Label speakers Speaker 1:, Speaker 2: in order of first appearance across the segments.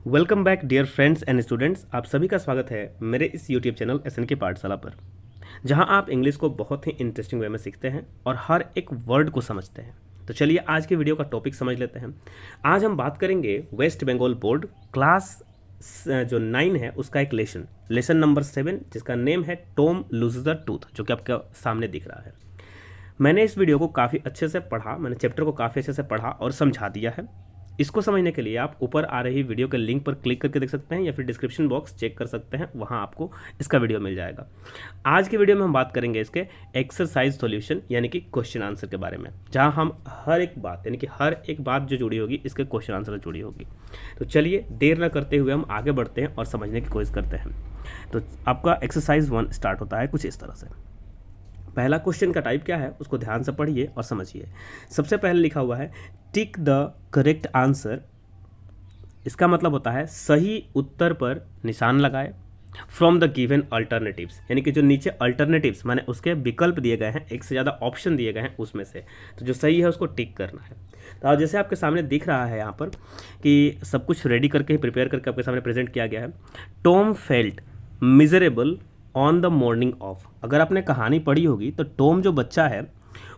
Speaker 1: Welcome back dear friends and students. आप सभी का स्वागत है मेरे इस यूट्यूब चैनल एसएन की पाठशाला पर, जहां आप इंग्लिश को बहुत ही इंटरेस्टिंग वे में सीखते हैं और हर एक वर्ड को समझते हैं। तो चलिए आज के वीडियो का टॉपिक समझ लेते हैं। आज हम बात करेंगे वेस्ट बंगाल बोर्ड क्लास जो 9 है उसका एक लेसन नंबर 7, जिसका नेम है टॉम लूजेस द टूथ, जो कि आपके सामने दिख रहा है। मैंने इस वीडियो को काफ़ी अच्छे से पढ़ा, मैंने चैप्टर को काफ़ी अच्छे से पढ़ा और समझा दिया है। इसको समझने के लिए आप ऊपर आ रही वीडियो के लिंक पर क्लिक करके देख सकते हैं या फिर डिस्क्रिप्शन बॉक्स चेक कर सकते हैं, वहां आपको इसका वीडियो मिल जाएगा। आज के वीडियो में हम बात करेंगे इसके एक्सरसाइज सॉल्यूशन यानी कि क्वेश्चन आंसर के बारे में, जहां हम हर एक बात यानी कि हर एक बात जो जुड़ी होगी इसके क्वेश्चन आंसर से जुड़ी होगी। तो चलिए देर न करते हुए हम आगे बढ़ते हैं और समझने की कोशिश करते हैं। तो आपका एक्सरसाइज 1 स्टार्ट होता है कुछ इस तरह से। पहला क्वेश्चन का टाइप क्या है उसको ध्यान से पढ़िए और समझिए। सबसे पहले लिखा हुआ है टिक द करेक्ट आंसर। इसका मतलब होता है सही उत्तर पर निशान लगाए फ्रॉम द गिवन अल्टरनेटिव्स, यानी कि जो नीचे अल्टरनेटिव्स माने उसके विकल्प दिए गए हैं, एक से ज़्यादा ऑप्शन दिए गए हैं, उसमें से तो जो सही है उसको टिक करना है। तो जैसे आपके सामने दिख रहा है यहाँ पर कि सब कुछ रेडी करके ही प्रिपेयर करके आपके सामने प्रेजेंट किया गया है। Tom felt miserable on the morning of. अगर आपने कहानी पढ़ी होगी तो टॉम जो बच्चा है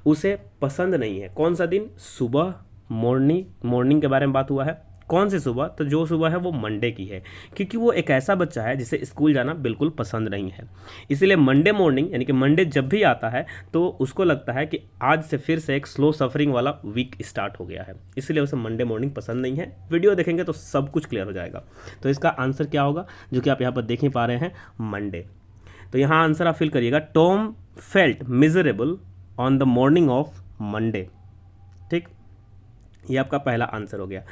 Speaker 1: उसे पसंद नहीं है कौन सा दिन, सुबह, मॉर्निंग के बारे में बात हुआ है। कौन सी सुबह? तो जो सुबह है वो मंडे की है, क्योंकि वो एक ऐसा बच्चा है जिसे स्कूल जाना बिल्कुल पसंद नहीं है। इसीलिए मंडे मॉर्निंग यानी कि मंडे जब भी आता है तो उसको लगता है कि आज से फिर से एक स्लो सफरिंग वाला वीक स्टार्ट हो गया है, इसलिए उसे मंडे मॉर्निंग पसंद नहीं है। वीडियो देखेंगे तो सब कुछ क्लियर हो जाएगा। तो इसका आंसर क्या होगा, जो कि आप यहाँ पर देख ही पा रहे हैं, मंडे। तो यहाँ आंसर आप फिल करिएगा Tom felt miserable on the morning of Monday. ठीक, ये आपका पहला आंसर हो गया।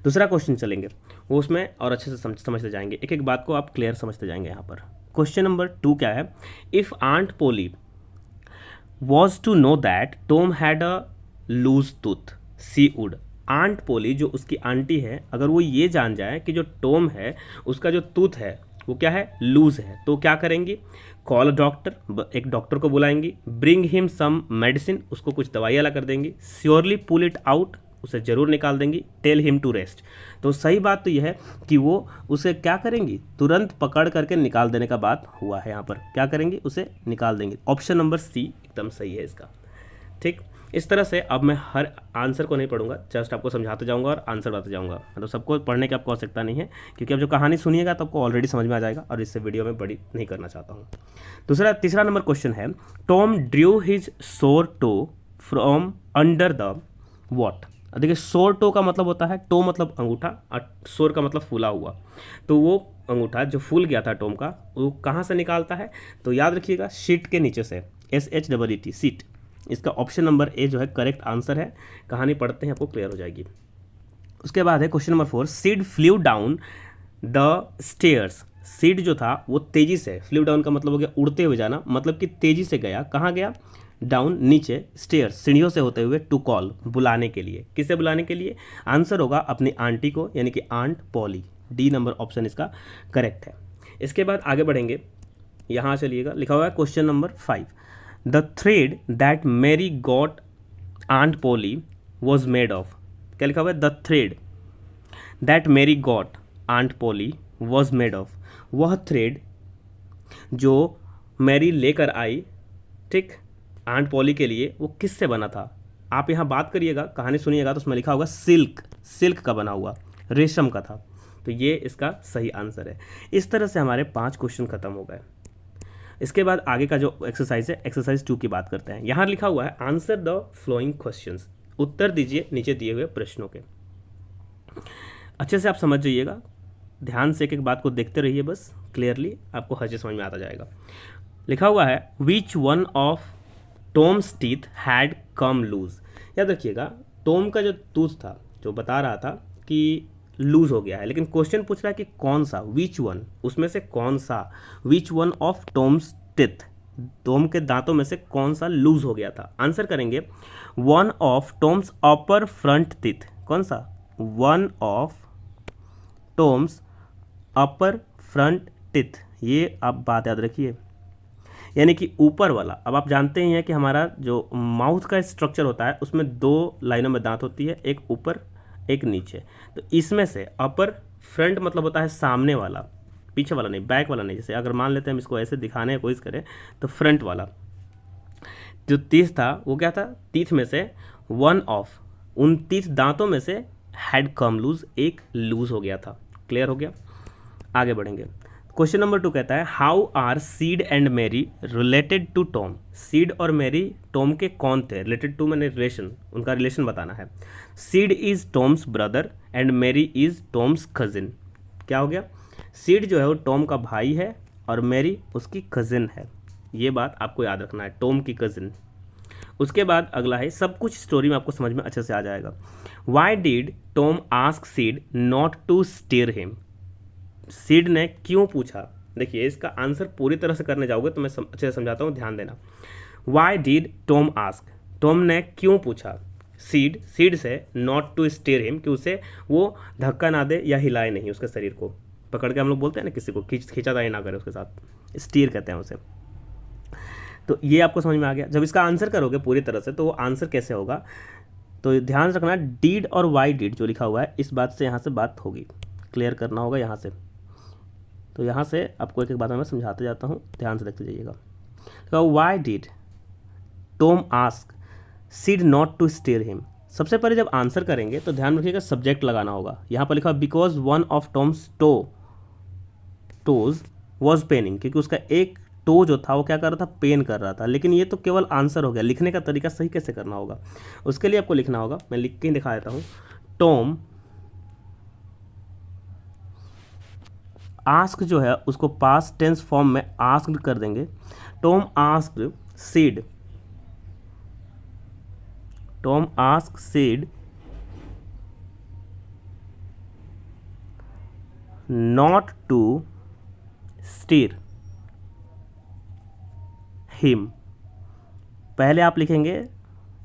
Speaker 1: दूसरा क्वेश्चन चलेंगे, वो उसमें और अच्छे से समझते जाएंगे, एक एक बात को आप क्लियर समझते जाएंगे। यहाँ पर क्वेश्चन नंबर 2 क्या है, if aunt Polly was to know that Tom had a loose tooth she would. Aunt Polly जो उसकी आंटी है, अगर वो ये जान जाए कि जो टॉम है उसका जो टूथ है वो क्या है, लूज है, तो क्या करेंगी, कॉल अ डॉक्टर, एक डॉक्टर को बुलाएंगी, ब्रिंग हिम सम मेडिसिन, उसको कुछ दवाइयाँ ला कर देंगी, श्योरली पुल इट आउट, उसे जरूर निकाल देंगी, टेल हिम टू रेस्ट। तो सही बात तो यह है कि वो उसे क्या करेंगी, तुरंत पकड़ करके निकाल देने का बात हुआ है। यहाँ पर क्या करेंगी, उसे निकाल देंगे। ऑप्शन नंबर सी एकदम सही है इसका। ठीक, इस तरह से अब मैं हर आंसर को नहीं पढ़ूंगा, जस्ट आपको समझाते जाऊंगा और आंसर बताते जाऊंगा। मतलब सबको पढ़ने की आपको आवश्यकता नहीं है, क्योंकि अब जो कहानी सुनिएगा तो आपको ऑलरेडी समझ में आ जाएगा और इससे वीडियो में बड़ी नहीं करना चाहता हूँ। तीसरा नंबर क्वेश्चन है, Tom drew his sore toe from under the what. देखिए सोर टो का मतलब होता है, टो मतलब अंगूठा और सोर का मतलब फूला हुआ। तो वो अंगूठा जो फूल गया था टॉम का, वो कहाँ से निकालता है, तो याद रखिएगा सीट के नीचे से, SHEET, सीट। इसका ऑप्शन नंबर ए जो है करेक्ट आंसर है। कहानी पढ़ते हैं आपको क्लियर हो जाएगी। उसके बाद है question number 4, Sid flew down the stairs. Sid जो था वो तेजी से, फ्ल्यू डाउन का मतलब हो गया उड़ते हुए जाना, मतलब कि तेजी से गया। कहाँ गया, डाउन नीचे, स्टेयर्स सीढ़ियों से होते हुए, टू कॉल बुलाने के लिए। किसे बुलाने के लिए, आंसर होगा अपनी आंटी को, यानी कि aunt Polly. D number option इसका करेक्ट है। इसके बाद आगे बढ़ेंगे, यहाँ चलिएगा, लिखा हुआ है question number 5, the thread that Mary got aunt Polly was made of. क्या लिखा हुआ है, the thread that Mary got aunt Polly was made of. वह थ्रेड जो मैरी लेकर आई, ठीक, आंट पोली के लिए, वो किससे बना था। आप यहाँ बात करिएगा, कहानी सुनिएगा तो उसमें लिखा होगा सिल्क का बना हुआ, रेशम का था। तो ये इसका सही आंसर है। इस तरह से हमारे 5 क्वेश्चन खत्म हो गए। इसके बाद आगे का जो एक्सरसाइज है, एक्सरसाइज 2 की बात करते हैं। यहाँ लिखा हुआ है आंसर द फ्लोइंग क्वेश्चंस। उत्तर दीजिए नीचे दिए हुए प्रश्नों के। अच्छे से आप समझ जाइएगा, ध्यान से एक एक बात को देखते रहिए, बस क्लियरली आपको हर चीज समझ में आता जाएगा। लिखा हुआ है which one of Tom's teeth had come loose. याद रखिएगा, टॉम का जो टूथ था, जो बता रहा था कि लूज हो गया है, लेकिन क्वेश्चन पूछ रहा है कि कौन सा, विच वन, उसमें से कौन सा, विच one of Tom's teeth, Tom के दांतों में से कौन सा लूज हो गया था। आंसर करेंगे one of Tom's upper front teeth. कौन सा, one of Tom's upper front teeth. ये आप बात याद रखिए, यानी कि ऊपर वाला। अब आप जानते ही हैं कि हमारा जो माउथ का स्ट्रक्चर होता है उसमें 2 लाइनों में दांत होती है, एक ऊपर एक नीचे। तो इसमें से अपर फ्रंट मतलब होता है सामने वाला, पीछे वाला नहीं, बैक वाला नहीं। जैसे अगर मान लेते हैं हम इसको ऐसे दिखाने की कोशिश करें तो फ्रंट वाला जो तीथ था वो क्या था, तीथ में से वन ऑफ, उन 30 दांतों में से हैड कम लूज, एक लूज हो गया था। क्लियर हो गया। आगे बढ़ेंगे। क्वेश्चन नंबर 2 कहता है how are Sid and Mary related to Tom. Sid और मैरी टॉम के कौन थे, रिलेटेड टू मैंने रिलेशन, उनका रिलेशन बताना है। Sid is Tom's brother and Mary is Tom's cousin. क्या हो गया, सीड जो है वो टॉम का भाई है और मैरी उसकी कजिन है। ये बात आपको याद रखना है, टॉम की कजिन। उसके बाद अगला है, सब कुछ स्टोरी में आपको समझ में अच्छे से आ जाएगा। Why did Tom ask Sid not to steer him. Sid ने क्यों पूछा। देखिए इसका आंसर पूरी तरह से करने जाओगे तो मैं अच्छे से समझाता हूँ, ध्यान देना। Y did Tom ask, Tom ने क्यों पूछा सीड से नॉट टू स्टीयर हिम, कि उसे वो धक्का ना दे या हिलाए नहीं उसके शरीर को। पकड़ के हम लोग बोलते हैं ना किसी को, खींचाताई ना करे उसके साथ, स्टीयर कहते हैं उसे। तो ये आपको समझ में आ गया। जब इसका आंसर करोगे पूरी तरह से तो वो आंसर कैसे होगा, तो ध्यान रखना डीड और वाई डीड जो लिखा हुआ है इस बात से यहाँ से बात होगी, क्लियर करना होगा यहाँ से। तो यहाँ से आपको एक एक बात मैं समझाते जाता हूँ, ध्यान से देखते जाइएगा। तो why did Tom ask Sid not to steer him. सबसे पहले जब आंसर करेंगे तो ध्यान रखिएगा सब्जेक्ट लगाना होगा। यहाँ पर लिखा because one of Tom's toes was paining, क्योंकि उसका एक टो जो था वो क्या कर रहा था, पेन कर रहा था। लेकिन ये तो केवल आंसर हो गया, लिखने का तरीका सही कैसे करना होगा उसके लिए आपको लिखना होगा। मैं लिख के ही दिखा देता हूँ। टॉम आस्क जो है उसको पास्ट टेंस फॉर्म में आस्क्ड कर देंगे। Tom asked Sid, Tom ask Sid not to steer him. पहले आप लिखेंगे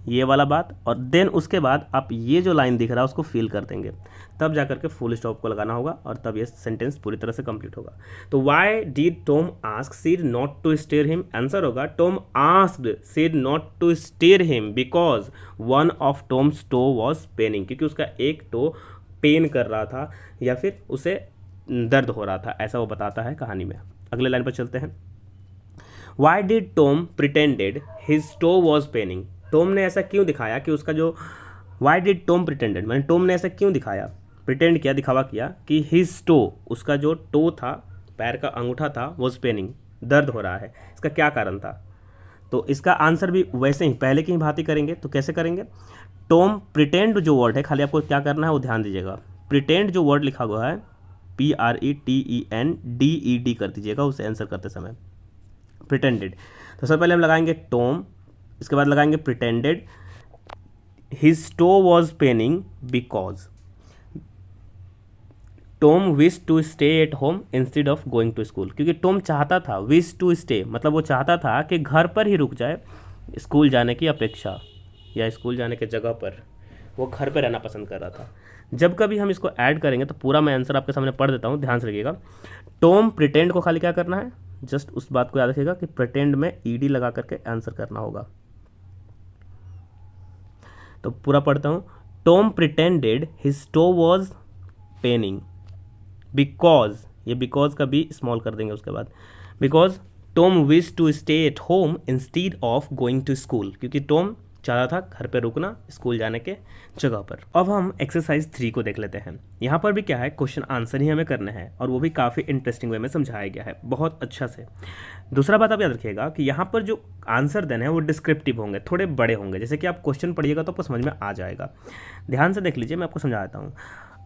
Speaker 1: ये वाला बात और देन उसके बाद आप ये जो लाइन दिख रहा है उसको फिल कर देंगे, तब जाकर के फुल स्टॉप को लगाना होगा और तब ये सेंटेंस पूरी तरह से कंप्लीट होगा। तो why did Tom ask Sid not to steer him, answer होगा Tom asked Sid not to steer him because one of Tom's toe was paining, क्योंकि उसका एक टो पेन कर रहा था या फिर उसे दर्द हो रहा था, ऐसा वो बताता है कहानी में। अगले लाइन पर चलते हैं। Why did Tom pretended his toe was paining. Tom ने ऐसा क्यों दिखाया कि उसका जो, वाई डिड टॉम प्रिटेंडेड मैंने टॉम ने ऐसा क्यों दिखाया, प्रिटेंड किया, दिखावा किया कि हिज टो, उसका जो टो था, पैर का अंगूठा था, वॉज पेनिंग, दर्द हो रहा है। इसका क्या कारण था। तो इसका आंसर भी वैसे ही पहले की ही भांति करेंगे। तो कैसे करेंगे, टॉम प्रिटेंड जो वर्ड है, खाली आपको क्या करना है वो ध्यान दीजिएगा। प्रिटेंड जो वर्ड लिखा हुआ है PRETENDED कर दीजिएगा उसे आंसर करते समय, प्रिटेंडेड। तो सबसे पहले हम लगाएंगे टॉम, इसके बाद लगाएंगे pretended his toe was paining because Tom wish to stay at home instead of going to school, क्योंकि टॉम चाहता था, विश टू स्टे मतलब वो चाहता था कि घर पर ही रुक जाए स्कूल जाने की अपेक्षा, या स्कूल जाने के जगह पर वो घर पर रहना पसंद कर रहा था। जब कभी हम इसको ऐड करेंगे तो पूरा मैं आंसर आपके सामने पढ़ देता हूँ, ध्यान से रखिएगा। टॉम प्रिटेंड को खाली क्या करना है, जस्ट उस बात को याद रखिएगा कि प्रिटेंड में ED लगा करके आंसर करना होगा। तो पूरा पढ़ता हूँ। Tom pretended his toe was paining because, ये बिकॉज का भी स्मॉल कर देंगे उसके बाद, because Tom wish to stay at home instead of going to school, क्योंकि टॉम चाहता था घर पे रुकना स्कूल जाने के जगह पर। अब हम एक्सरसाइज 3 को देख लेते हैं। यहाँ पर भी क्या है, क्वेश्चन आंसर ही हमें करने हैं और वो भी काफ़ी इंटरेस्टिंग वे में समझाया गया है, बहुत अच्छा से। दूसरा बात आप याद रखिएगा कि यहाँ पर जो आंसर देने हैं वो डिस्क्रिप्टिव होंगे, थोड़े बड़े होंगे। जैसे कि आप क्वेश्चन पढ़िएगा तो आपको समझ में आ जाएगा। ध्यान से देख लीजिए, मैं आपको समझा देता हूँ।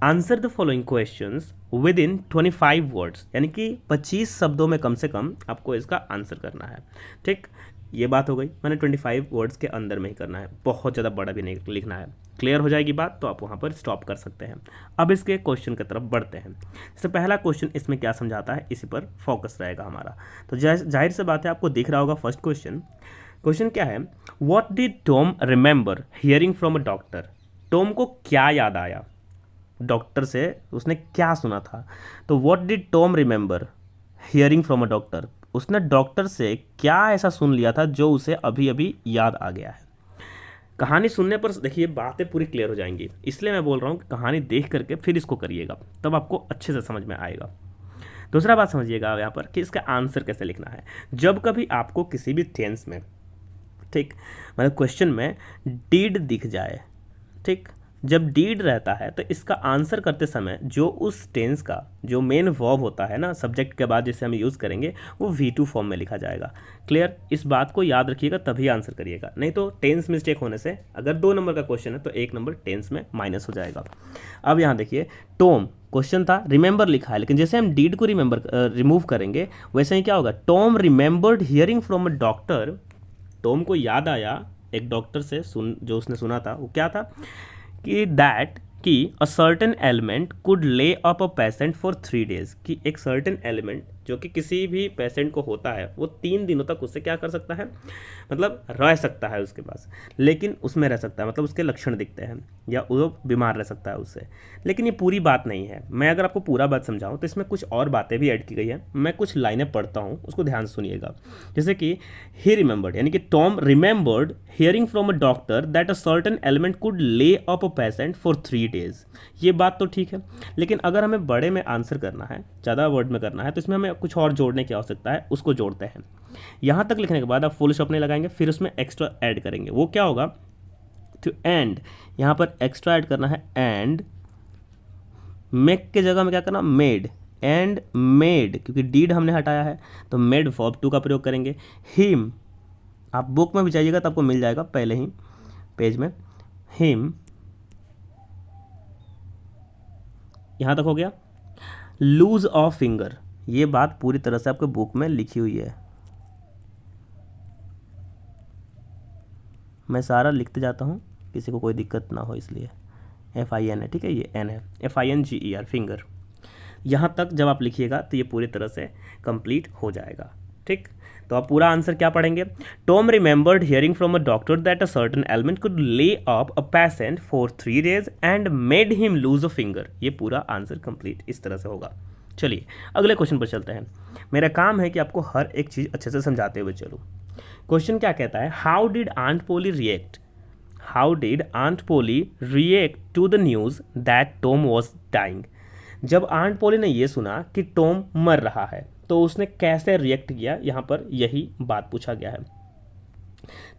Speaker 1: Answer the following questions with in 25 words, यानी कि 25 शब्दों में कम से कम आपको इसका आंसर करना है। ठीक, ये बात हो गई। मैंने 25 वर्ड्स के अंदर में ही करना है, बहुत ज़्यादा बड़ा भी नहीं लिखना है। क्लियर हो जाएगी बात तो आप वहाँ पर स्टॉप कर सकते हैं। अब इसके क्वेश्चन की तरफ बढ़ते हैं। जैसे पहला क्वेश्चन इसमें क्या समझाता है, इसी पर फोकस रहेगा हमारा। तो जाहिर सी बात है आपको दिख रहा होगा फर्स्ट क्वेश्चन। क्वेश्चन क्या है, what did Tom remember hearing from a doctor. Tom को क्या याद आया डॉक्टर से, उसने क्या सुना था। तो what did Tom remember hearing from a doctor, उसने डॉक्टर से क्या ऐसा सुन लिया था जो उसे अभी अभी याद आ गया है। कहानी सुनने पर देखिए बातें पूरी क्लियर हो जाएंगी, इसलिए मैं बोल रहा हूँ कि कहानी देख करके फिर इसको करिएगा, तब आपको अच्छे से समझ में आएगा। दूसरा बात समझिएगा यहाँ पर कि इसका आंसर कैसे लिखना है। जब कभी आपको किसी भी टेंस में, ठीक, मतलब क्वेश्चन में डीड दिख जाए, ठीक, जब डीड रहता है तो इसका आंसर करते समय जो उस टेंस का जो मेन वर्ब होता है ना, सब्जेक्ट के बाद जिसे हम यूज़ करेंगे, वो V2 फॉर्म में लिखा जाएगा। क्लियर? इस बात को याद रखिएगा, तभी आंसर करिएगा, नहीं तो टेंस मिस्टेक होने से अगर 2 नंबर का क्वेश्चन है तो 1 नंबर टेंस में माइनस हो जाएगा। अब यहाँ देखिए, टॉम क्वेश्चन था, रिमेंबर लिखा है, लेकिन जैसे हम डीड को रिमूव करेंगे वैसे ही क्या होगा, Tom remembered hearing from a doctor. Tom को याद आया एक डॉक्टर से जो उसने सुना था, वो क्या था कि दैट कि अ certain element could lay up a patient for 3 days, कि एक सर्टेन एलिमेंट जो कि किसी भी पेशेंट को होता है वो 3 दिनों तक उससे क्या कर सकता है, मतलब रह सकता है उसके पास, लेकिन उसमें रह सकता है, मतलब उसके लक्षण दिखते हैं या वो बीमार रह सकता है उससे। लेकिन ये पूरी बात नहीं है, मैं अगर आपको पूरा बात समझाऊं तो इसमें कुछ और बातें भी ऐड की गई हैं। मैं कुछ लाइनें पढ़ता हूँ, उसको ध्यान से सुनिएगा। जैसे कि ही रिमेंबर्ड, यानी कि Tom remembered hearing from a doctor that a certain element could lay up a patient for 3 days। ये बात तो ठीक है, लेकिन अगर हमें बड़े में आंसर करना है, ज़्यादा वर्ड में करना है, तो इसमें हमें कुछ और जोड़ने की आवश्यकता है, उसको जोड़ते हैं। यहाँ तक लिखने के बाद आप फुल स्टॉप नहीं लगाएंगे, फिर उसमें एक्स्ट्रा ऐड करेंगे। वो क्या होगा, टू एंड, यहाँ पर एक्स्ट्रा ऐड करना है एंड, मेक के जगह में क्या करना, मेड, एंड मेड, क्योंकि डीड हमने हटाया है तो मेड वर्ब टू का प्रयोग करेंगे। हिम, आप बुक में भी जाइएगा तो आपको मिल जाएगा पहले ही पेज में, हिम, यहाँ तक हो गया। लूज ऑफ फिंगर, ये बात पूरी तरह से आपके बुक में लिखी हुई है, मैं सारा लिखते जाता हूँ, किसी को कोई दिक्कत ना हो इसलिए। FIN है, ठीक है, ये N है, FINGER, फिंगर। यहाँ तक जब आप लिखिएगा तो ये पूरी तरह से कंप्लीट हो जाएगा, ठीक। तो आप पूरा आंसर क्या पढ़ेंगे, Tom remembered hearing from a doctor that a certain element could lay up a patient for 3 days and made him lose a finger. ये पूरा आंसर कंप्लीट इस तरह से होगा। चलिए अगले क्वेश्चन पर चलते हैं। मेरा काम है कि आपको हर एक चीज़ अच्छे से समझाते हुए चलूँ। क्वेश्चन क्या कहता है, how did aunt Polly react, how did aunt Polly react to the news that Tom was dying. जब आंट पोली ने यह सुना कि टॉम मर रहा है तो उसने कैसे रिएक्ट किया, यहाँ पर यही बात पूछा गया है,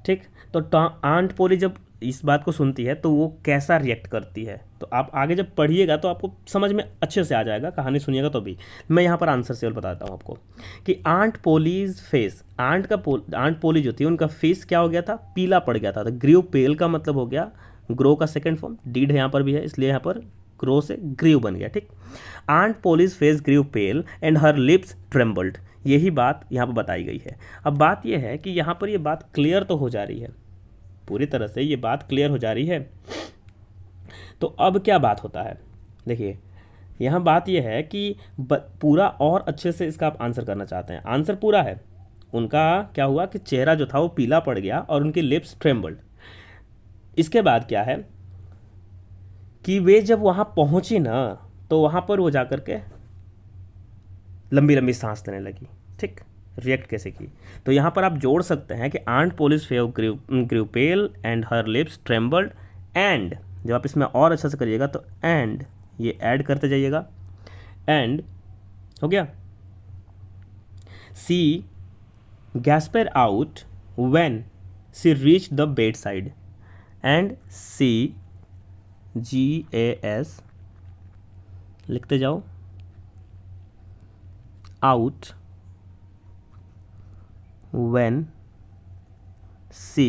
Speaker 1: ठीक। तो आंट पोली जब इस बात को सुनती है तो वो कैसा रिएक्ट करती है, तो आप आगे जब पढ़िएगा तो आपको समझ में अच्छे से आ जाएगा, कहानी सुनिएगा तो भी। मैं यहाँ पर आंसर से बताता हूँ आपको कि aunt Polly's face, aunt Polly जो थी उनका फेस क्या हो गया था, पीला पड़ गया था। तो ग्रीव पेल का मतलब हो गया, ग्रो का सेकेंड फॉर्म, डीड यहाँ पर भी है इसलिए यहाँ पर ग्रो से ग्रीव बन गया, ठीक। Aunt Polly's face grew pale and her lips trembled, यही बात यहाँ पर बताई गई है। अब बात यह है कि यहाँ पर ये बात क्लियर तो हो जा रही है, पूरी तरह से ये बात क्लियर हो जा रही है। तो अब क्या बात होता है, देखिए यहाँ बात यह है कि पूरा और अच्छे से इसका आप आंसर करना चाहते हैं। आंसर पूरा है, उनका क्या हुआ कि चेहरा जो था वो पीला पड़ गया और उनके लिप्स ट्रेम्बल्ड। इसके बाद क्या है कि वे जब वहाँ पहुँची ना तो वहाँ पर वो जाकर के लंबी लंबी सांस लेने लगी, ठीक। रिएक्ट कैसे की, तो यहाँ पर आप जोड़ सकते हैं कि aunt Polly's face grew pale and her lips trembled, and जब आप इसमें और अच्छा से करिएगा तो एंड ये ऐड करते जाइएगा, एंड हो गया। She gasped out when she reach the bed side, and she GAS लिखते जाओ, out when she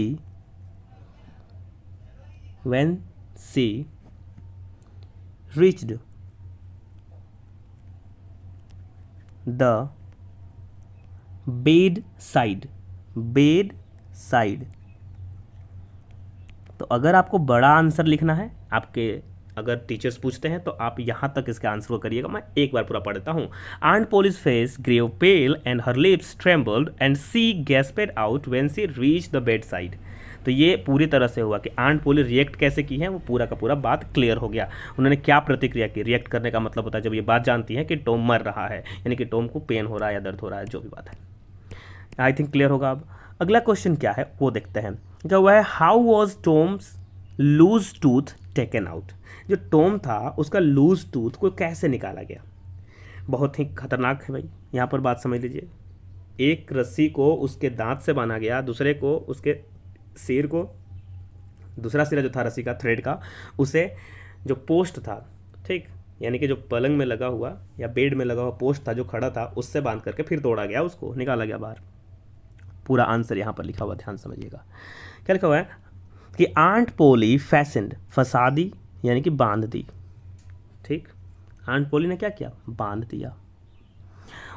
Speaker 1: reached the bedside। तो अगर आपको बड़ा आंसर लिखना है, आपके अगर टीचर्स पूछते हैं तो आप यहाँ तक इसके आंसर को करिएगा। मैं एक बार पूरा पढ़ देता हूँ। Aunt Polly's face grew pale and her lips trembled and she gasped out when she reach the bed side. तो ये पूरी तरह से हुआ कि आंट पोली रिएक्ट कैसे की है, वो पूरा का पूरा बात क्लियर हो गया। उन्होंने क्या प्रतिक्रिया की, रिएक्ट करने का मतलब होता है जब ये बात जानती है कि टॉम मर रहा है, यानी कि टॉम को पेन हो रहा है या दर्द हो रहा है, जो भी बात है। आई थिंक क्लियर होगा। अब अगला क्वेश्चन क्या है वो देखते हैं। क्या हुआ है, how was Tom's loose tooth taken out, जो टॉम था उसका लूज टूथ को कैसे निकाला गया। बहुत ही खतरनाक है भाई, यहाँ पर बात समझ लीजिए। एक रस्सी को उसके दांत से बांधा गया, दूसरे को उसके सिर को, दूसरा सिरा जो था रस्सी का थ्रेड का, उसे जो पोस्ट था, ठीक, यानी कि जो पलंग में लगा हुआ या बेड में लगा हुआ पोस्ट था जो खड़ा था, उससे बांध करके फिर दौड़ा गया, उसको निकाला गया बाहर। पूरा आंसर यहाँ पर लिखा हुआ, ध्यान समझिएगा। क्या लिखा हुआ है कि आंट पोली फैसेंड, फंसा दी यानी कि बांध दी, ठीक, आंट पोली ने क्या किया, बांध दिया।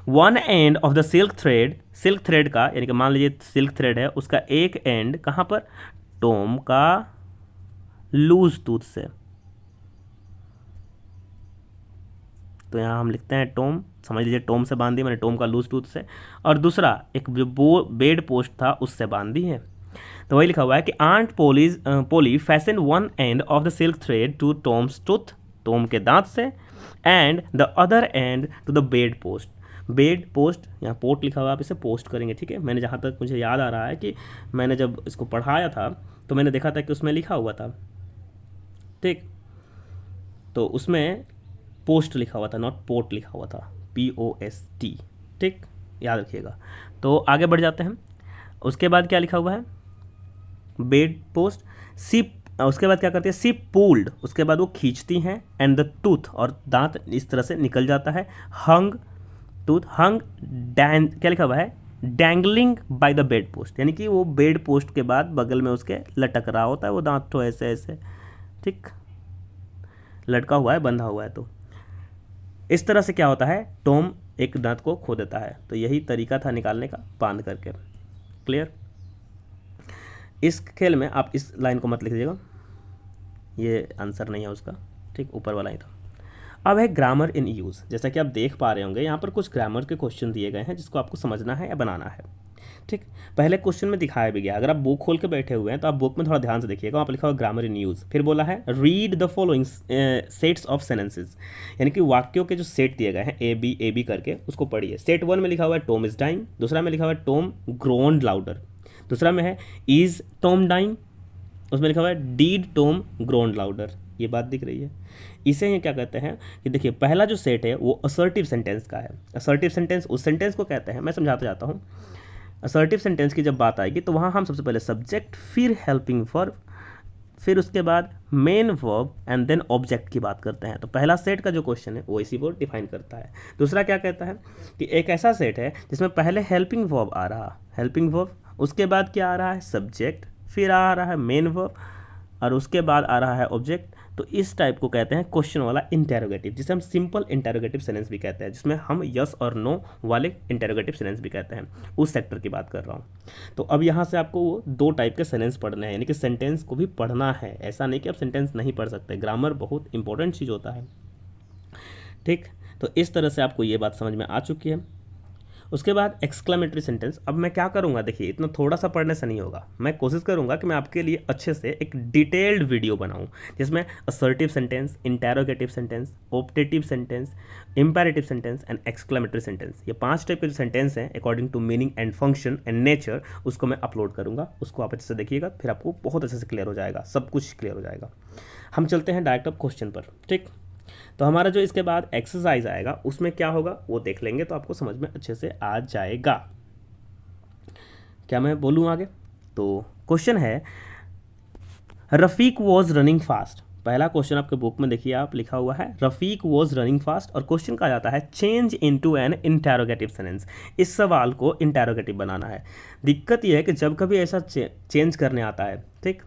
Speaker 1: One end of the silk thread का, यानी कि मान लीजिए सिल्क थ्रेड है, उसका एक एंड कहाँ पर, टॉम का लूज टूथ से। तो यहाँ हम लिखते हैं टॉम, समझ लीजिए टॉम से बांधी मैंने, टॉम का लूज टूथ से, और दूसरा एक जो बेड पोस्ट था उससे बांधी है। तो वही लिखा हुआ है कि aunt Polly fashion one end of the silk thread to Tom's tooth, Tom के दांत से, and the other end to the bed post. Bed post, यहाँ पोस्ट लिखा हुआ, आप इसे पोस्ट करेंगे, ठीक है। मैंने जहाँ तक मुझे याद आ रहा है कि मैंने जब इसको पढ़ाया था तो मैंने देखा था कि उसमें लिखा हुआ था, ठीक, तो उसमें पोस्ट लिखा हुआ था, नॉट पोर्ट लिखा हुआ था, POST, ठीक, याद रखिएगा। तो आगे बढ़ जाते हैं। उसके बाद क्या लिखा हुआ है, बेड पोस्ट, सिप, उसके बाद क्या करती है, सिप पुल्ड, उसके बाद वो खींचती हैं, एंड द टूथ, और दांत इस तरह से निकल जाता है, हंग टूथ, हंग क्या लिखा हुआ है, dangling by the bed post, यानी कि वो बेड पोस्ट के बाद बगल में उसके लटक रहा होता है वो दांत, तो ऐसे ऐसे, ठीक, लटका हुआ है, बंधा हुआ है। तो इस तरह से क्या होता है, टॉम एक दांत को खो देता है। तो यही तरीका था निकालने का, बांध करके। क्लियर। इस खेल में आप इस लाइन को मत लिख दीजिएगा, ये आंसर नहीं है उसका, ठीक, ऊपर वाला ही था। अब है ग्रामर इन यूज़। जैसा कि आप देख पा रहे होंगे यहाँ पर कुछ ग्रामर के क्वेश्चन दिए गए हैं जिसको आपको समझना है या बनाना है, ठीक। पहले क्वेश्चन में दिखाया भी गया, अगर आप बुक खोल के बैठे हुए हैं तो आप बुक में थोड़ा ध्यान से देखिएगा, वहाँ पर लिखा हुआ ग्रामर इन यूज़। फिर बोला है read the following sets of sentences, यानी कि वाक्यों के जो सेट दिए गए हैं ए बी करके, उसको पढ़िए। सेट 1 में लिखा हुआ है टॉम इज डाइंग, दूसरा में लिखा हुआ है टॉम ग्रोन्ड लाउडर, दूसरा में है इज टॉम डाइंग, उसमें लिखा हुआ है डीड टॉम ग्रोन्ड लाउडर। ये बात दिख रही है। इसे ही क्या कहते हैं कि देखिए पहला जो सेट है वो असर्टिव सेंटेंस का है। असर्टिव सेंटेंस उस सेंटेंस को कहते हैं, मैं समझाता जाता हूँ। असर्टिव सेंटेंस की जब बात आएगी तो वहाँ हम सबसे पहले सब्जेक्ट, फिर हेल्पिंग वर्ब, फिर उसके बाद main verb and then object की बात करते हैं। तो पहला सेट का जो क्वेश्चन है वो इसी को डिफाइन करता है। दूसरा क्या कहता है कि एक ऐसा सेट है जिसमें पहले हेल्पिंग वर्ब आ रहा, हेल्पिंग वर्ब, उसके बाद क्या आ रहा है, सब्जेक्ट, फिर आ रहा है मेन वर्ब, और उसके बाद आ रहा है ऑब्जेक्ट। तो इस टाइप को कहते हैं क्वेश्चन वाला इंटेरोगेटिव, जिसे हम सिंपल इंटेरोगेटिव सेंटेंस भी कहते हैं, जिसमें हम यस और नो वाले इंटेरोगेटिव सेंटेंस भी कहते हैं। उस सेक्टर की बात कर रहा हूँ। तो अब यहाँ से आपको वो 2 टाइप के सेंटेंस पढ़ने हैं, यानी कि सेंटेंस को भी पढ़ना है, ऐसा नहीं कि आप सेंटेंस नहीं पढ़ सकते। ग्रामर बहुत इंपॉर्टेंट चीज़ होता है, ठीक। तो इस तरह से आपको ये बात समझ में आ चुकी है। उसके बाद एक्सक्लेमेटरी सेंटेंस। अब मैं क्या करूंगा, देखिए इतना थोड़ा सा पढ़ने से नहीं होगा, मैं कोशिश करूंगा कि मैं आपके लिए अच्छे से एक डिटेल्ड वीडियो बनाऊं जिसमें assertive sentence, interrogative sentence, optative sentence, imperative sentence and exclamatory sentence, ये 5 टाइप के जो सेंटेंस हैं according to meaning and function and nature, उसको मैं अपलोड करूंगा। उसको आप अच्छे से देखिएगा, फिर आपको बहुत अच्छे से क्लियर हो जाएगा, सब कुछ क्लियर हो जाएगा। हम चलते हैं डायरेक्ट अब क्वेश्चन पर, ठीक। तो हमारा जो इसके बाद एक्सरसाइज आएगा उसमें क्या होगा वो देख लेंगे, तो आपको समझ में अच्छे से आ जाएगा। क्या मैं बोलूँ आगे? तो क्वेश्चन है रफ़ीक वॉज रनिंग फास्ट। पहला क्वेश्चन आपके बुक में देखिए, आप लिखा हुआ है रफ़ीक वॉज रनिंग फास्ट, और क्वेश्चन कहा जाता है change into an interrogative sentence. इस सवाल को इंटेरोगेटिव बनाना है। दिक्कत यह है कि जब कभी ऐसा चेंज करने आता है, ठीक,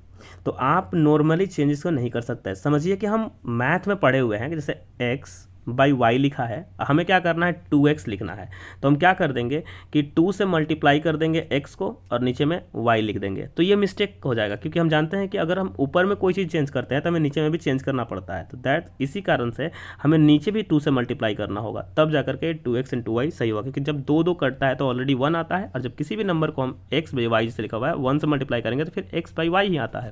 Speaker 1: तो आप नॉर्मली चेंजेस को नहीं कर सकते। समझिए कि हम मैथ में पढ़े हुए हैं कि जैसे x बाई वाई लिखा है, हमें क्या करना है 2x लिखना है, तो हम क्या कर देंगे कि 2 से मल्टीप्लाई कर देंगे x को और नीचे में y लिख देंगे। तो ये मिस्टेक हो जाएगा, क्योंकि हम जानते हैं कि अगर हम ऊपर में कोई चीज़ चेंज करते हैं तो हमें नीचे में भी चेंज करना पड़ता है। तो दैट इसी कारण से हमें नीचे भी 2 से मल्टीप्लाई करना होगा, तब जाकर के 2x इन 2y सही होगा। क्योंकि जब 2 कटता है तो ऑलरेडी 1 आता है, और जब किसी भी नंबर को हम x बाई वाई से लिखा हुआ है 1 से मल्टीप्लाई करेंगे तो फिर x बाई वाई ही आता है।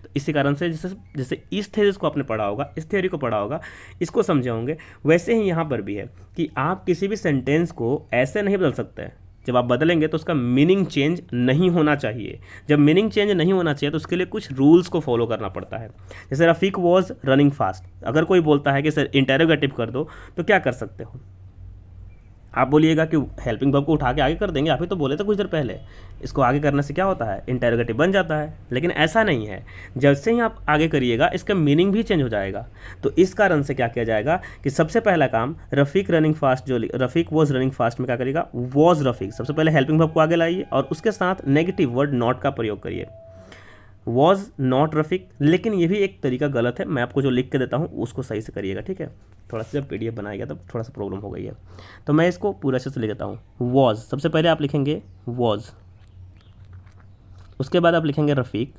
Speaker 1: तो इसी कारण से जैसे इस थ्योरी को आपने पढ़ा होगा, इस थ्योरी को पढ़ा होगा, इसको समझे होंगे, वैसे ही यहाँ पर भी है कि आप किसी भी सेंटेंस को ऐसे नहीं बदल सकते जब आप बदलेंगे तो उसका मीनिंग चेंज नहीं होना चाहिए। जब मीनिंग चेंज नहीं होना चाहिए तो उसके लिए कुछ रूल्स को फॉलो करना पड़ता है। जैसे रफ़ीक वॉज रनिंग फास्ट, अगर कोई बोलता है कि सर इंटेरोगेटिव कर दो तो क्या कर सकते हो? आप बोलिएगा कि हेल्पिंग वर्ब को उठा के आगे कर देंगे, आप ही तो बोले थे कुछ देर पहले, इसको आगे करने से क्या होता है, इंटेरोगेटिव बन जाता है। लेकिन ऐसा नहीं है, जैसे ही आप आगे करिएगा इसका मीनिंग भी चेंज हो जाएगा। तो इस कारण से क्या किया जाएगा कि सबसे पहला काम रफ़ीक रनिंग फास्ट, जो रफ़ीक वॉज रनिंग फास्ट में क्या करिएगा, वॉज रफ़ीक, सबसे पहले हेल्पिंग वर्ब को आगे लाइए और उसके साथ नेगेटिव वर्ड नॉट का प्रयोग करिए। वॉज नॉट रफ़ीक, लेकिन ये भी एक तरीका गलत है, मैं आपको जो लिख के देता हूँ उसको सही से करिएगा, ठीक है। थोड़ा सा जब PDF बनाएगा तब थोड़ा सा प्रॉब्लम हो गई है, तो मैं इसको पूरा अच्छे से लिख देता हूँ। वॉज, सबसे पहले आप लिखेंगे वॉज, उसके बाद आप लिखेंगे रफ़ीक,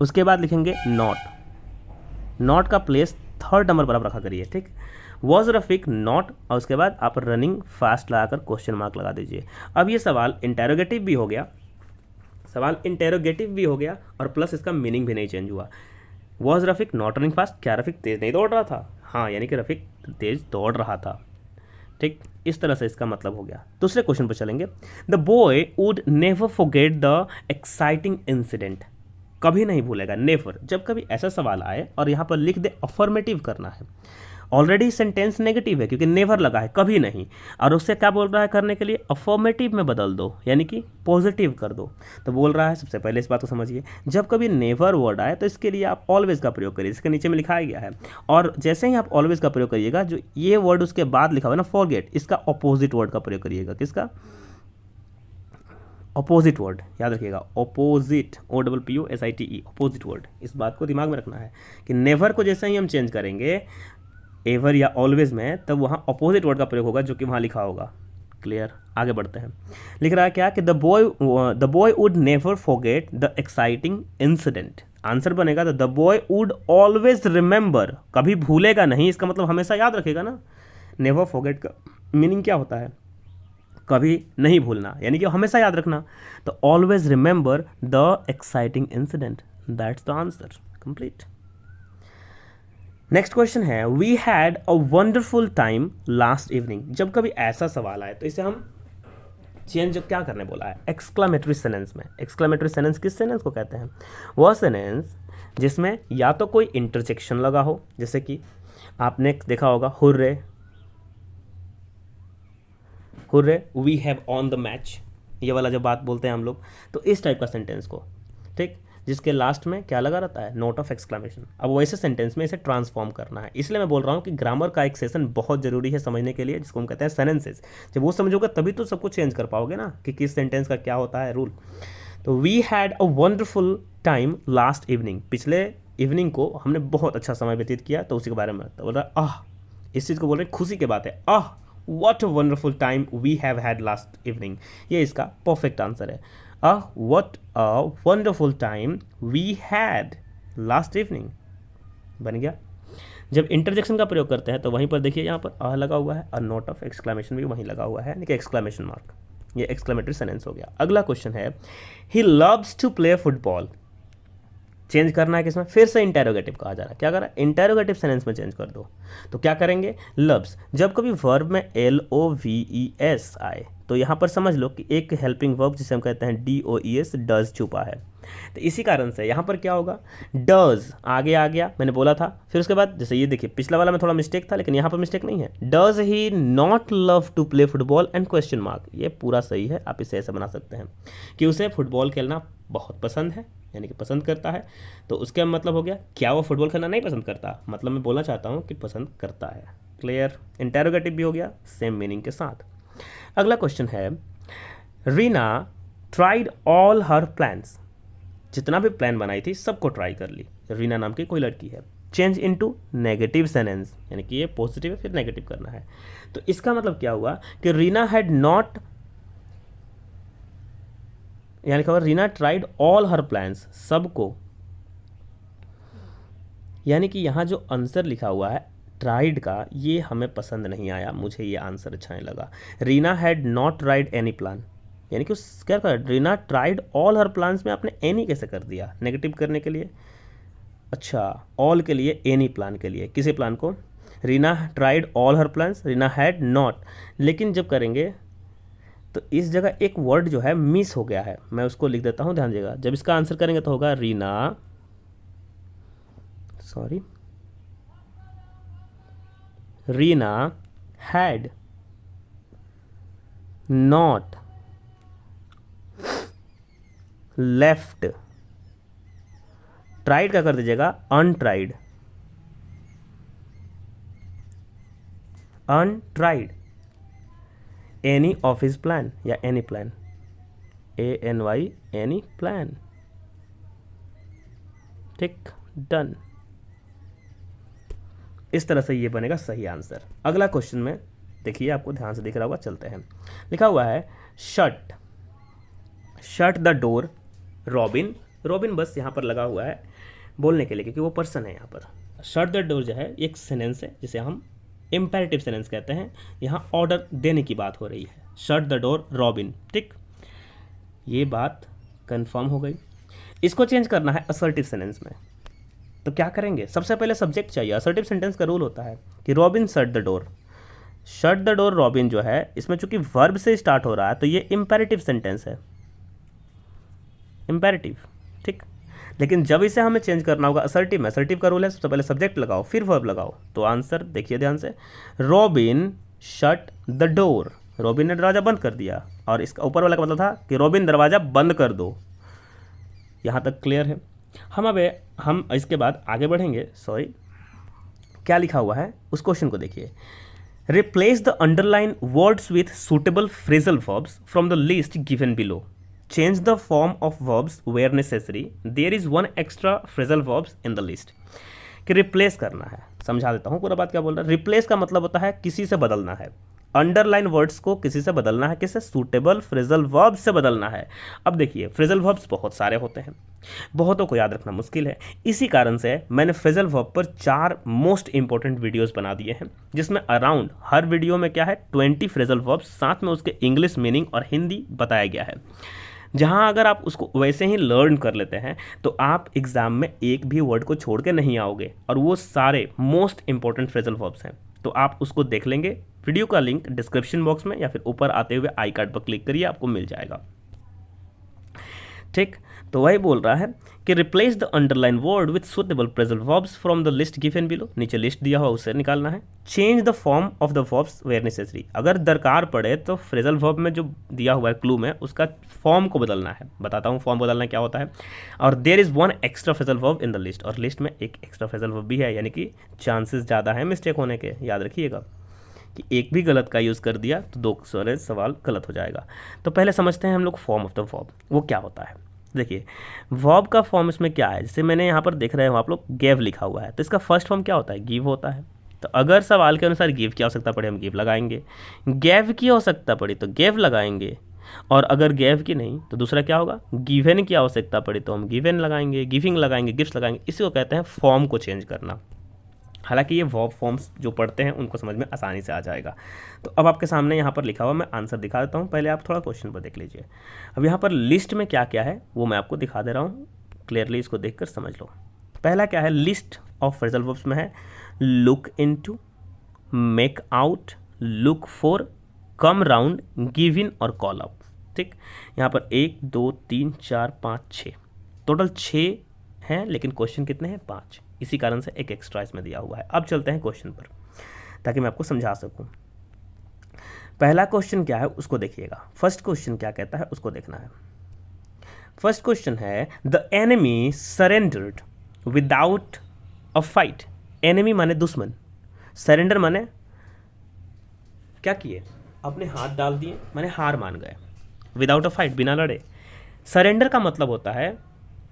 Speaker 1: उसके बाद लिखेंगे नॉट, नॉट का प्लेस थर्ड नंबर पर आप रखा करिए, ठीक। वॉज रफ़ीक नॉट, और उसके बाद आप रनिंग फास्ट लगाकर क्वेश्चन मार्क लगा दीजिए। अब ये सवाल इंटेरोगेटिव भी हो गया, सवाल इंटेरोगेटिव भी हो गया और प्लस इसका मीनिंग भी नहीं चेंज हुआ। Was Rafiq not running fast, क्या रफ़ीक तेज़ नहीं दौड़ रहा था? हाँ, यानी कि रफ़ीक तेज़ दौड़ रहा था, ठीक। इस तरह से इसका मतलब हो गया। दूसरे क्वेश्चन पर चलेंगे। The boy would never forget the exciting incident, कभी नहीं भूलेगा, नेवर। जब कभी ऐसा सवाल आए और यहाँ पर लिख दे अफर्मेटिव करना है, ऑलरेडी सेंटेंस नेगेटिव है क्योंकि नेवर लगा है, कभी नहीं, और उससे क्या बोल रहा है करने के लिए, अफर्मेटिव में बदल दो, यानी कि पॉजिटिव कर दो। तो बोल रहा है, सबसे पहले इस बात को समझिए, जब कभी नेवर वर्ड आए तो इसके लिए आप ऑलवेज का प्रयोग करिए, इसके नीचे में लिखाया गया है। और जैसे ही आप ऑलवेज का प्रयोग करिएगा, जो ये वर्ड उसके बाद लिखा हुआ है ना फॉरगेट, इसका अपोजिट वर्ड का प्रयोग करिएगा। किसका? अपोजिट वर्ड, याद रखिएगा, अपोजिट, OPPOSITE, अपोजिट वर्ड। इस बात को दिमाग में रखना है कि नेवर को जैसे ही हम चेंज करेंगे एवर या ऑलवेज में, तब वहाँ अपोजिट वर्ड का प्रयोग होगा जो कि वहाँ लिखा होगा। क्लियर? आगे बढ़ते हैं। लिख रहा है क्या कि the boy would never forget the exciting incident. Answer बनेगा the boy would always remember, कभी भूलेगा नहीं, इसका मतलब हमेशा याद रखेगा ना। नेवर फॉरगेट का मीनिंग क्या होता है? कभी नहीं भूलना, यानी कि हमेशा याद रखना। तो always remember the exciting incident, that's the answer. Complete. Next question है, we had a wonderful time last evening. जब कभी ऐसा सवाल आए तो इसे हम चेंज क्या करने बोला है, एक्सक्लामेटरी सेंटेंस में। एक्सक्लामेटरी सेंटेंस किस सेंटेंस को कहते हैं? वह सेंटेंस जिसमें या तो कोई इंटरजेक्शन लगा हो, जैसे कि आपने देखा होगा hurray, hurray we have on the match, ये वाला जब बात बोलते हैं हम लोग, तो इस टाइप का सेंटेंस को, ठीक, जिसके लास्ट में क्या लगा रहता है, नोट ऑफ एक्सक्लामेशन। अब वैसे सेंटेंस में इसे ट्रांसफॉर्म करना है। इसलिए मैं बोल रहा हूँ कि ग्रामर का एक सेशन बहुत जरूरी है समझने के लिए, जिसको हम कहते हैं सेंटेंसेस। जब वो समझोगे तभी तो सब कुछ चेंज कर पाओगे ना, कि किस सेंटेंस का क्या होता है रूल। तो we had a wonderful time last evening, पिछले इवनिंग को हमने बहुत अच्छा समय व्यतीत किया, तो उसी के बारे में तो बोल रहा है आह, इस चीज़ को बोल रहे हैं, खुशी की बात है, आह what a wonderful time we have had last evening। ये इसका परफेक्ट आंसर है। what a wonderful time we had last evening बन गया। जब इंटरजेक्शन का प्रयोग करते हैं तो वहीं पर देखिए यहाँ पर लगा हुआ है और नोट ऑफ एक्सक्लामेशन भी वहीं लगा हुआ है, यानी कि एक्सक्लामेशन मार्क। ये एक्सक्लामेटरी सेंटेंस हो गया। अगला क्वेश्चन है, he loves to play football। Change करना है किसमें, फिर से इंटेरोगेटिव कहा जा रहा है। क्या कर रहा है, इंटेरोगेटिव सेंटेंस में चेंज कर दो। तो क्या करेंगे, लव्स, जब कभी वर्ब में LOVES आए तो यहाँ पर समझ लो कि एक हेल्पिंग वर्ब जिसे हम कहते हैं DOES, डज छुपा है। तो इसी कारण से यहाँ पर क्या होगा, डज आगे आ गया, मैंने बोला था। फिर उसके बाद जैसे ये देखिए, पिछला वाला में थोड़ा मिस्टेक था, लेकिन यहाँ पर मिस्टेक नहीं है। Does he not love to play football and question mark, ये पूरा सही है। आप इसे ऐसे बना सकते हैं कि उसे फुटबॉल खेलना बहुत पसंद है, यानी कि पसंद करता है। तो उसका मतलब हो गया, क्या वो फुटबॉल खेलना नहीं पसंद करता, मतलब मैं बोलना चाहता हूँ कि पसंद करता है। क्लियर? इंटेरोगेटिव भी हो गया सेम मीनिंग के साथ। अगला क्वेश्चन है, रीना ट्राइड ऑल हर प्लान्स। जितना भी प्लान बनाई थी सबको ट्राई कर ली। रीना नाम की कोई लड़की है। चेंज इनटू नेगेटिव सेंटेंस, यानी कि ये पॉजिटिव है फिर नेगेटिव करना है। तो इसका मतलब क्या हुआ कि रीना हैड नॉट, यानी कि रीना ट्राइड ऑल हर प्लान्स, सबको, यानी कि यहाँ जो आंसर लिखा हुआ है ट्राइड का, ये हमें पसंद नहीं आया, मुझे ये आंसर अच्छा नहीं लगा। Reena had not tried any plan, यानी कि उस क्या कर, रीना ट्राइड ऑल हर प्लान्स में आपने एनी कैसे कर दिया नेगेटिव करने के लिए। अच्छा, ऑल के लिए, एनी प्लान के लिए, किसी प्लान को। Reena tried all her plans, Reena had not. लेकिन जब करेंगे तो इस जगह एक वर्ड जो है मिस हो गया है, मैं उसको लिख देता हूँ, ध्यान दीजिएगा। जब इसका आंसर करेंगे तो होगा Reena, sorry, Reena had not left. Tried का कर दीजिएगा untried, untried any of his plan या any plan, ANY, any plan. ठीक, डन। इस तरह से ये बनेगा सही आंसर। अगला क्वेश्चन में देखिए, आपको ध्यान से दिख रहा होगा, चलते हैं। लिखा हुआ है shut, shut the door robin. Robin बस यहाँ पर लगा हुआ है बोलने के लिए, क्योंकि वो पर्सन है यहाँ पर। शट द डोर जो है एक सेंटेंस है जिसे हम इम्पेरेटिव सेंटेंस कहते हैं। यहाँ ऑर्डर देने की बात हो रही है, शट द डोर रॉबिन। ठीक, ये बात कंफर्म हो गई। इसको चेंज करना है असर्टिव सेंटेंस में, तो क्या करेंगे? सबसे पहले सब्जेक्ट चाहिए। असर्टिव सेंटेंस का रूल होता है कि robin shut the door. Shut the door robin जो है, इसमें चूंकि वर्ब से स्टार्ट हो रहा है तो ये इम्पेरेटिव सेंटेंस है, इम्पेरेटिव। ठीक, लेकिन जब इसे हमें चेंज करना होगा असर्टिव में, असर्टिव का रूल है सबसे पहले सब्जेक्ट लगाओ फिर वर्ब लगाओ। तो आंसर देखिए ध्यान से, robin shut the door, robin ने दरवाज़ा बंद कर दिया। और इसका ऊपर वाला का मतलब था कि रॉबिन दरवाज़ा बंद कर दो। यहाँ तक क्लियर है। हम इसके बाद आगे बढ़ेंगे। सॉरी, क्या लिखा हुआ है उस क्वेश्चन को देखिए। Replace the underline words with suitable phrasal verbs from the list given below. Change the form of verbs where necessary, there is one extra phrasal verbs in the list. कि replace करना है, समझा देता हूँ पूरा बात क्या बोल रहा है। रिप्लेस का मतलब होता है किसी से बदलना है, अंडरलाइन वर्ड्स को किसी से बदलना है, किससे? सूटेबल फ्रेजल वर्ब से बदलना है। अब देखिए, फ्रेजल वर्ब्स बहुत सारे होते हैं, बहुतों को याद रखना मुश्किल है। इसी कारण से मैंने फ्रेजल वर्ब पर 4 मोस्ट इंपॉर्टेंट वीडियोस बना दिए हैं, जिसमें अराउंड हर वीडियो में क्या है 20 फ्रेजल वर्ब्स, साथ में उसके इंग्लिश मीनिंग और हिंदी बताया गया है। जहां अगर आप उसको वैसे ही लर्न कर लेते हैं तो आप एग्जाम में एक भी वर्ड को छोड़ के नहीं आओगे, और वो सारे मोस्ट इंपॉर्टेंट फ्रेजल वर्ब्स हैं। तो आप उसको देख लेंगे। वीडियो का लिंक डिस्क्रिप्शन बॉक्स में या फिर ऊपर आते हुए आई कार्ड पर क्लिक करिए, आपको मिल जाएगा। ठीक, तो वही बोल रहा है कि replace the underline word with suitable phrasal verbs from the list given below. नीचे लिस्ट दिया हुआ उससे निकालना है। Change the form of the verbs where necessary, अगर दरकार पड़े तो फ्रेजल वर्ब में जो दिया हुआ है क्लू में, उसका फॉर्म को बदलना है। बताता हूँ फॉर्म बदलना क्या होता है। और there is one extra phrasal verb in the list, और लिस्ट में एक एक्स्ट्रा फ्रेजल वर्ब भी है, यानी कि चांसेस ज़्यादा है मिस्टेक होने के। याद रखिएगा कि एक भी गलत का यूज़ कर दिया तो 2 सारे सवाल गलत हो जाएगा। तो पहले समझते हैं हम लोग फॉर्म ऑफ द वर्ब, वो क्या होता है। देखिए, वर्ब का फॉर्म इसमें क्या है, जैसे मैंने यहाँ पर देख रहे हो आप लोग गेव लिखा हुआ है, तो इसका फर्स्ट फॉर्म क्या होता है? गिव होता है। तो अगर सवाल के अनुसार गिव की आवश्यकता पड़े हम गिव लगाएंगे, गेव की आवश्यकता पड़ी तो गेव लगाएंगे, और अगर गेव की नहीं तो दूसरा क्या होगा? गिवन की आवश्यकता पड़ी तो हम गिवन लगाएंगे, गिविंग लगाएंगे, गिफ्ट लगाएंगे। इसी को कहते हैं फॉर्म को चेंज करना। हालांकि ये वर्ब फॉर्म्स जो पढ़ते हैं उनको समझ में आसानी से आ जाएगा। तो अब आपके सामने यहाँ पर लिखा हुआ मैं आंसर दिखा देता हूँ, पहले आप थोड़ा क्वेश्चन पर देख लीजिए। अब यहाँ पर लिस्ट में क्या क्या है वो मैं आपको दिखा दे रहा हूँ, क्लियरली इसको देखकर समझ लो। पहला क्या है, लिस्ट ऑफ फ्रेजल वर्ब्स में है look into, make out, look for, come round, give in और कॉल आउट। ठीक, यहाँ पर 1 2 3 4 5 6 टोटल 6 हैं, लेकिन क्वेश्चन कितने हैं? 5। इसी कारण से एक एक्स्ट्रा इसमें दिया हुआ है। अब चलते हैं क्वेश्चन पर, ताकि मैं आपको समझा सकूं। पहला क्वेश्चन क्या है उसको देखिएगा। फर्स्ट क्वेश्चन क्या कहता है उसको देखना है। फर्स्ट क्वेश्चन है the enemy surrendered without a fight. Enemy माने दुश्मन, सरेंडर माने क्या किए? अपने हाथ डाल दिए, माने हार मान गए। विदाउट अ फाइट, बिना लड़े। सरेंडर का मतलब होता है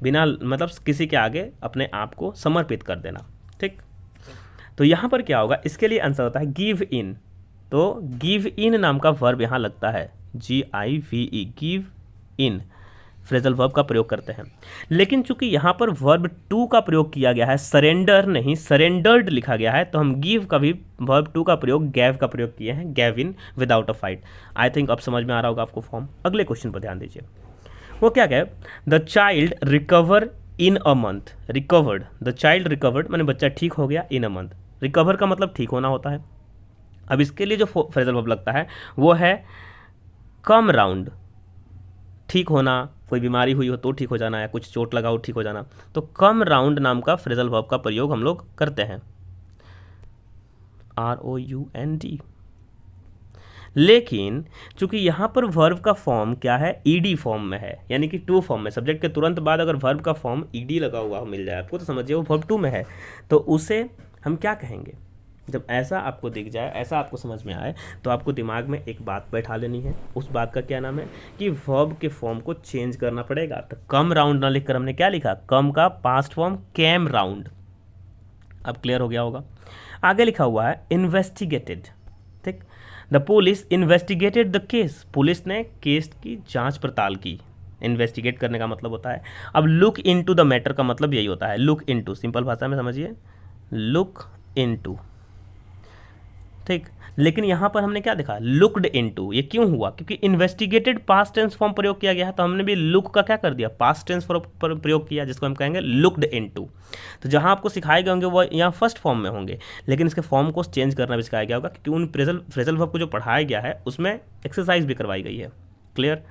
Speaker 1: बिना, मतलब किसी के आगे अपने आप को समर्पित कर देना। ठीक, तो यहाँ पर क्या होगा? इसके लिए आंसर होता है गिव इन। तो गिव इन नाम का वर्ब यहाँ लगता है, GIVE, give in phrasal verb का प्रयोग करते हैं। लेकिन चूंकि यहाँ पर वर्ब टू का प्रयोग किया गया है, सरेंडर नहीं सरेंडर्ड लिखा गया है, तो हम गिव का भी वर्ब टू का प्रयोग गैव का प्रयोग किए हैं, gave in without a fight. I think अब समझ में आ रहा होगा आपको फॉर्म। अगले क्वेश्चन पर ध्यान दीजिए। वो क्या कहे? The child recover in a month, recovered, the child recovered मैंने बच्चा ठीक हो गया इन अ मंथ। रिकवर का मतलब ठीक होना होता है। अब इसके लिए जो फ्रेजल वर्ब लगता है वो है कम राउंड, ठीक होना, कोई बीमारी हुई हो तो ठीक हो जाना, या कुछ चोट लगा हो ठीक हो जाना, तो कम राउंड नाम का फ्रेजल वर्ब का प्रयोग हम लोग करते हैं, ROUND। लेकिन चूंकि यहाँ पर वर्ब का फॉर्म क्या है, ईडी फॉर्म में है, यानी कि टू फॉर्म में, सब्जेक्ट के तुरंत बाद अगर वर्ब का फॉर्म ईडी लगा हुआ मिल जाए आपको तो समझिए वो वर्ब टू में है, तो उसे हम क्या कहेंगे। जब ऐसा आपको दिख जाए, ऐसा आपको समझ में आए, तो आपको दिमाग में एक बात बैठा लेनी है। उस बात का क्या नाम है कि वर्ब के फॉर्म को चेंज करना पड़ेगा। तो कम राउंड ना लिखकर हमने क्या लिखा, कम का पास्ट फॉर्म कैम राउंड। अब क्लियर हो गया होगा। आगे लिखा हुआ है इन्वेस्टिगेटेड, ठीक, the police investigated the case, police ने केस की जांच पड़ताल की। इन्वेस्टिगेट करने का मतलब होता है। अब लुक इनटू द मैटर का मतलब यही होता है, लुक इनटू, सिंपल भाषा में समझिए, लुक इनटू, ठीक। लेकिन यहां पर हमने क्या देखा, लुक्ड इनटू। ये क्यों हुआ, क्योंकि इन्वेस्टिगेटेड पास्ट टेंस फॉर्म प्रयोग किया गया है, तो हमने भी लुक का क्या कर दिया, पास्ट टेंस प्रयोग किया, जिसको हम कहेंगे लुक्ड इनटू। तो जहां आपको सिखाए गए होंगे वो यहाँ फर्स्ट फॉर्म में होंगे, लेकिन इसके फॉर्म को चेंज करना भी सिखाया गया होगा, क्योंकि उन फ्रेजल वर्ब को जो पढ़ाया गया है उसमें एक्सरसाइज भी करवाई गई है। क्लियर,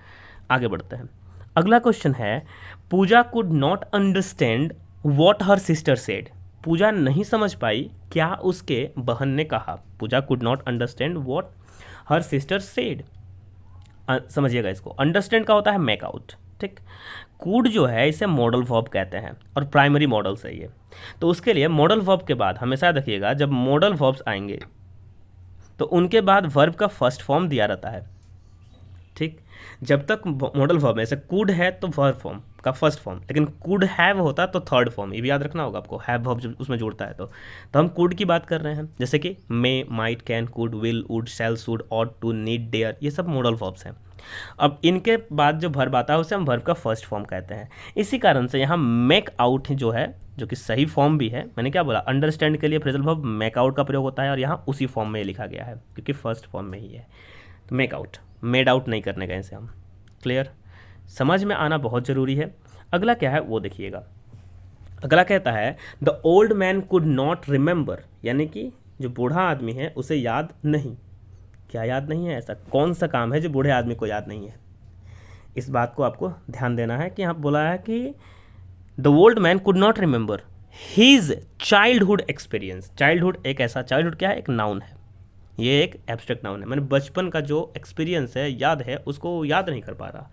Speaker 1: आगे बढ़ते हैं। अगला क्वेश्चन है, Pooja could not understand what her sister said, Pooja नहीं समझ पाई क्या उसके बहन ने कहा। Pooja could not understand what her sister said. समझिएगा इसको, अंडरस्टैंड का होता है मेक आउट, ठीक। कुड जो है इसे मॉडल वर्ब कहते हैं और प्राइमरी मॉडल से ये, तो उसके लिए मॉडल वर्ब के बाद हमेशा देखिएगा जब मॉडल वर्ब्स आएंगे तो उनके बाद वर्ब का फर्स्ट फॉर्म दिया रहता है, ठीक। जब तक मॉडल वर्ब में से कुड है तो वर्ब फॉर्म का फर्स्ट फॉर्म, लेकिन कुड हैव होता है तो थर्ड फॉर्म, ये भी याद रखना होगा आपको। हैव वर्ब जब उसमें जुड़ता है तो हम कुड की बात कर रहे हैं, जैसे कि may, might, can, could, will, would, shall, should, ought to, need, dare, ये सब मॉडल वर्ब्स हैं। अब इनके बाद जो वर्ब आता है उसे हम वर्ब का फर्स्ट फॉर्म कहते हैं। इसी कारण से यहाँ मेक आउट जो है, जो कि सही फॉर्म भी है, मैंने क्या बोला, अंडरस्टैंड के लिए फ्रेजल वर्ब मेक आउट का प्रयोग होता है, और यहाँ उसी फॉर्म में लिखा गया है क्योंकि फर्स्ट फॉर्म में ही है। तो मेक आउट, मेड आउट नहीं करने गए इसे हम। क्लियर, समझ में आना बहुत ज़रूरी है। अगला क्या है वो देखिएगा। अगला कहता है the old man could not remember, यानी कि जो बूढ़ा आदमी है उसे याद नहीं। क्या याद नहीं है, ऐसा कौन सा काम है जो बूढ़े आदमी को याद नहीं है। इस बात को आपको ध्यान देना है कि यहाँ बोला है कि the old man could not remember his childhood experience. Childhood एक ऐसा, चाइल्डहुड क्या है, एक नाउन है, ये एक एब्स्ट्रैक्ट नाउन है, मैंने बचपन का जो एक्सपीरियंस है, याद है, उसको याद नहीं कर पा रहा।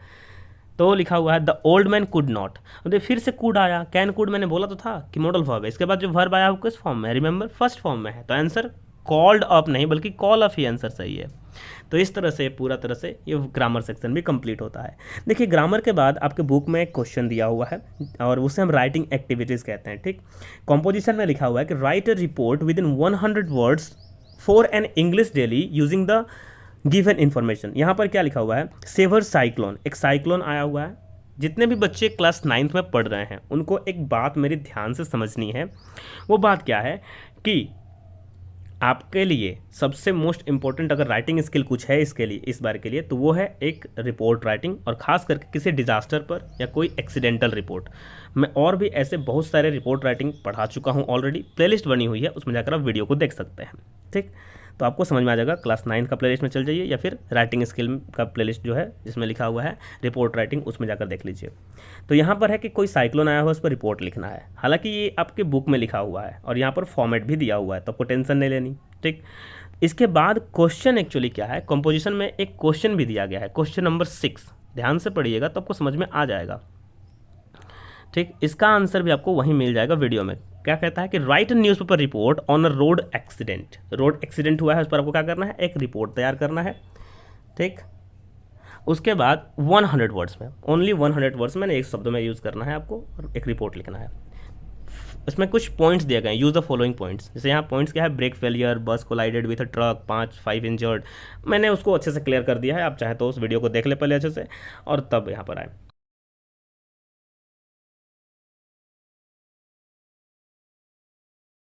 Speaker 1: तो लिखा हुआ है the old man could not. अब फिर से कुड आया, कैन कुड मैंने बोला तो था कि मॉडल वर्ब है, इसके बाद जो वर्ब आया वो किस फॉर्म में है, रिमेंबर फर्स्ट फॉर्म में है, तो आंसर कॉल्ड अप नहीं बल्कि कॉल अप ही आंसर सही है। तो इस तरह से पूरा तरह से ये ग्रामर सेक्शन भी कंप्लीट होता है। देखिए ग्रामर के बाद आपके बुक में एक क्वेश्चन दिया हुआ है और उसे हम राइटिंग एक्टिविटीज़ कहते हैं, ठीक। कॉम्पोजिशन में लिखा हुआ है कि right a report with in 100 words for an English daily using the given information. यहाँ पर क्या लिखा हुआ है, सेवर साइक्लोन, एक साइक्लोन आया हुआ है। जितने भी बच्चे क्लास 9th में पढ़ रहे हैं उनको एक बात मेरी ध्यान से समझनी है। वो बात क्या है कि आपके लिए सबसे मोस्ट इंपॉर्टेंट अगर राइटिंग स्किल कुछ है इसके लिए, इस बार के लिए, तो वो है एक रिपोर्ट राइटिंग, और ख़ास करके किसी डिज़ास्टर पर या कोई एक्सीडेंटल रिपोर्ट। मैं और भी ऐसे बहुत सारे रिपोर्ट राइटिंग पढ़ा चुका हूँ ऑलरेडी, प्लेलिस्ट बनी हुई है, उसमें जाकर आप वीडियो को देख सकते हैं, ठीक। तो आपको समझ में आ जाएगा। क्लास 9 का प्लेलिस्ट में चल जाइए या फिर राइटिंग स्किल का प्लेलिस्ट जो है जिसमें लिखा हुआ है रिपोर्ट राइटिंग, उसमें जाकर देख लीजिए। तो यहाँ पर है कि कोई साइक्लोन आया हुआ उस पर रिपोर्ट लिखना है। हालांकि ये आपके बुक में लिखा हुआ है और यहाँ पर फॉर्मेट भी दिया हुआ है, तो आपको टेंशन नहीं लेनी, ठीक। इसके बाद क्वेश्चन एक्चुअली क्या है, कंपोजिशन में एक क्वेश्चन भी दिया गया है, क्वेश्चन नंबर 6, ध्यान से पढ़िएगा तो आपको समझ में आ जाएगा, ठीक। इसका आंसर भी आपको वहीं मिल जाएगा वीडियो में। क्या कहता है कि right a newspaper report on a road accident. Road accident हुआ है, उस पर आपको क्या करना है, एक रिपोर्ट तैयार करना है, ठीक। उसके बाद 100 वर्ड्स में, ओनली 100 वर्ड्स में, एक शब्दों में यूज़ करना है आपको और एक रिपोर्ट लिखना है। इसमें कुछ पॉइंट्स दिए गए हैं, यूज़ द फॉलोइंग पॉइंट्स। जैसे यहाँ पॉइंट्स क्या है, ब्रेक फेलियर, बस collided with a truck, 5 injured. मैंने उसको अच्छे से क्लियर कर दिया है, आप चाहे तो उस वीडियो को देख ले पहले अच्छे से और तब यहाँ पर आए।